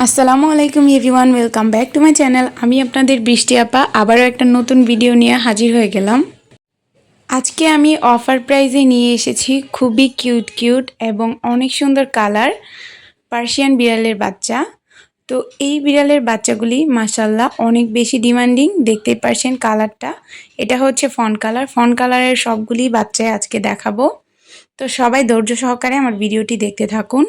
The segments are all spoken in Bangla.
আসসালামু আলাইকুম everyone, welcome back to my channel. আমি আপনাদের বৃষ্টি আপা আবারও একটা নতুন ভিডিও নিয়ে হাজির হয়ে গেলাম। আজকে আমি অফার প্রাইজে নিয়ে এসেছি খুবই কিউট কিউট এবং অনেক সুন্দর কালার পার্সিয়ান বিড়ালের বাচ্চা। তো এই বিড়ালের বাচ্চাগুলি মাশাল্লাহ অনেক বেশি ডিমান্ডিং, দেখতেই পারছেন কালারটা। এটা হচ্ছে ফন কালার। ফন কালারের সবগুলি বাচ্চাই আজকে দেখাবো। তো সবাই ধৈর্য সহকারে আমার ভিডিওটি দেখতে থাকুন।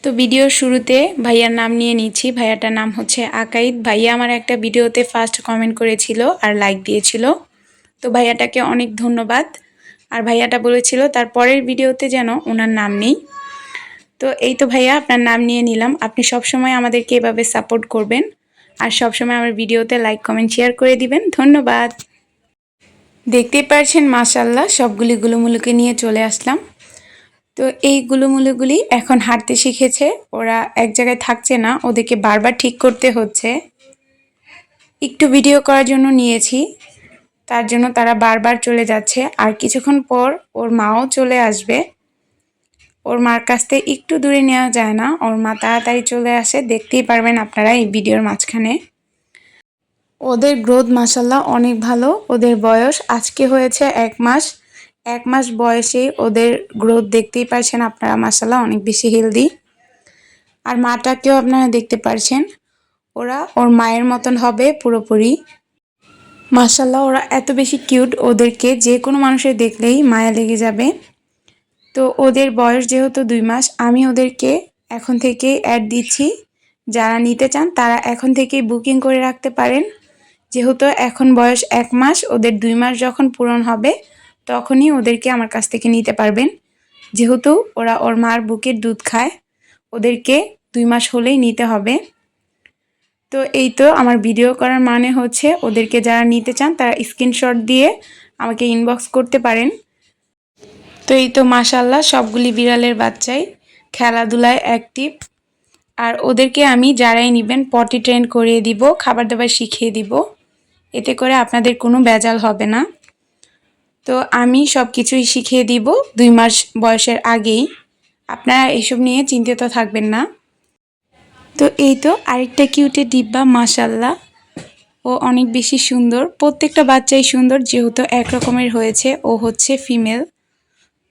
তো ভিডিওর শুরুতে ভাইয়ার নাম নিয়ে নিচ্ছি। ভাইয়াটার নাম হচ্ছে আকাইদ। ভাইয়া আমার একটা ভিডিওতে ফার্স্ট কমেন্ট করেছিল আর লাইক দিয়েছিল। তো ভাইয়াটাকে অনেক ধন্যবাদ। আর ভাইয়াটা বলেছিল তার পরের ভিডিওতে যেন ওনার নাম নেই। তো এই তো ভাইয়া, আপনার নাম নিয়ে নিলাম। আপনি সবসময় আমাদেরকে এভাবে সাপোর্ট করবেন আর সবসময় আমার ভিডিওতে লাইক কমেন্ট শেয়ার করে দিবেন। ধন্যবাদ। দেখতেই পারছেন মাশাল্লাহ সবগুলি গুলুমুলুকে নিয়ে চলে আসলাম। তো এই গুলুমুলুগুলি এখন হাঁটতে শিখেছে। ওরা এক জায়গায় থাকছে না, ওদেরকে বারবার ঠিক করতে হচ্ছে। একটু ভিডিও করার জন্য নিয়েছি, তার জন্য তারা বারবার চলে যাচ্ছে। আর কিছুক্ষণ পর ওর মাও চলে আসবে। ওর মার কাছ থেকে একটু দূরে নেওয়া যায় না, ওর মা তাড়াতাড়ি চলে আসে। দেখতেই পারবেন আপনারা এই ভিডিওর মাঝখানে। ওদের গ্রোথ মাশাল্লাহ অনেক ভালো। ওদের বয়স আজকে হয়েছে 1 মাস। 1 মাস বয়সেই ওদের গ্রোথ দেখতেই পারছেন আপনারা, মাশাল্লাহ অনেক বেশি হেলদি। আর মাটাকেও আপনারা দেখতে পারছেন, ওরা ওর মায়ের মতন হবে পুরোপুরি। মাশাল্লাহ ওরা এত বেশি কিউট, ওদেরকে যে কোনো মানুষের দেখলেই মায়া লেগে যাবে। তো ওদের বয়স যেহেতু 2 মাস, আমি ওদেরকে এখন থেকেই অ্যাড দিচ্ছি। যারা নিতে চান তারা এখন থেকেই বুকিং করে রাখতে পারেন। যেহেতু এখন বয়স 1 মাস, ওদের 2 মাস যখন পূরণ হবে তখনই ওদেরকে আমার কাছ থেকে নিতে পারবেন। যেহেতু ওরা ওর মার বুকের দুধ খায়, ওদেরকে 2 মাস হলেই নিতে হবে। তো এই তো আমার ভিডিও করার মানে হচ্ছে, ওদেরকে যারা নিতে চান তারা স্ক্রিনশট দিয়ে আমাকে ইনবক্স করতে পারেন। তো এই তো মাশাল্লাহ সবগুলি বিড়ালের বাচ্চাই খেলাধুলায় অ্যাক্টিভ। আর ওদেরকে আমি যারাই নেবেন পটি ট্রেন করিয়ে দিব, খাবার দাবার শিখিয়ে দিব। এতে করে আপনাদের কোনো ভেজাল হবে না। তো আমি সব কিছুই শিখিয়ে দিব 2 মাস বয়সের আগেই। আপনারা এসব নিয়ে চিন্তিত থাকবেন না। তো এই তো আরেকটা কিউটের ডিব্বা, মাশাল্লাহ ও অনেক বেশি সুন্দর। প্রত্যেকটা বাচ্চাই সুন্দর, যেহেতু এক রকমের হয়েছে। ও হচ্ছে ফিমেল।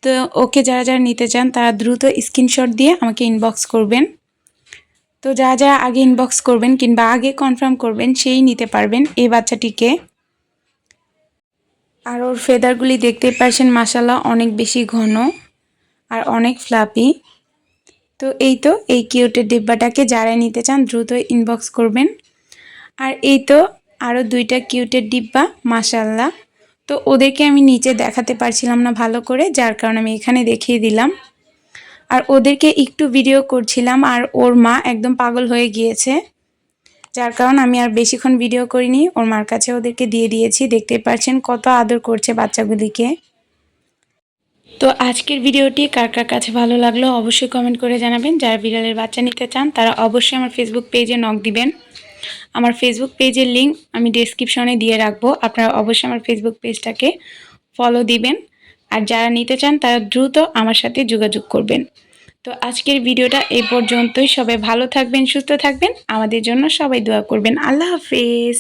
তো ওকে যারা যারা নিতে চান তারা দ্রুত স্ক্রিনশট দিয়ে আমাকে ইনবক্স করবেন। তো যারা যারা আগে ইনবক্স করবেন কিংবা আগে কনফার্ম করবেন সেই নিতে পারবেন এই বাচ্চাটিকে। আর ওর ফেদারগুলি দেখতেই পারছেন মাশাল্লাহ অনেক বেশি ঘন আর অনেক ফ্লাপি। তো এই তো এই কিউটের ডিব্বাটাকে যারা নিতে চান দ্রুত ইনবক্স করবেন। আর এই তো আরও 2টা কিউটের ডিব্বা, মাশাল্লাহ। তো ওদেরকে আমি নিচে দেখাতে পারছিলাম না ভালো করে, যার কারণে আমি এখানে দেখিয়ে দিলাম। আর ওদেরকে একটু ভিডিও করছিলাম আর ওর মা একদম পাগল হয়ে গিয়েছে, যার কারণ আমি আর বেশিক্ষণ ভিডিও করিনি। ওর মার কাছে ওদেরকে দিয়ে দিয়েছি। দেখতেই পাচ্ছেন কত আদর করছে বাচ্চাগুলিকে। তো আজকের ভিডিওটি কার কার কাছে ভালো লাগলো অবশ্যই কমেন্ট করে জানাবেন। যারা বিড়ালের বাচ্চা নিতে চান তারা অবশ্যই আমার ফেসবুক পেজে নক দিবেন। আমার ফেসবুক পেজের লিঙ্ক আমি ডেসক্রিপশনে দিয়ে রাখবো। আপনারা অবশ্যই আমার ফেসবুক পেজটাকে ফলো দিবেন। আর যারা নিতে চান তারা দ্রুত আমার সাথে যোগাযোগ করবেন। তো আজকের ভিডিওটা এই পর্যন্তই। সবাই ভালো থাকবেন, সুস্থ থাকবেন, আমাদের জন্য সবাই দোয়া করবেন। আল্লাহ হাফেজ।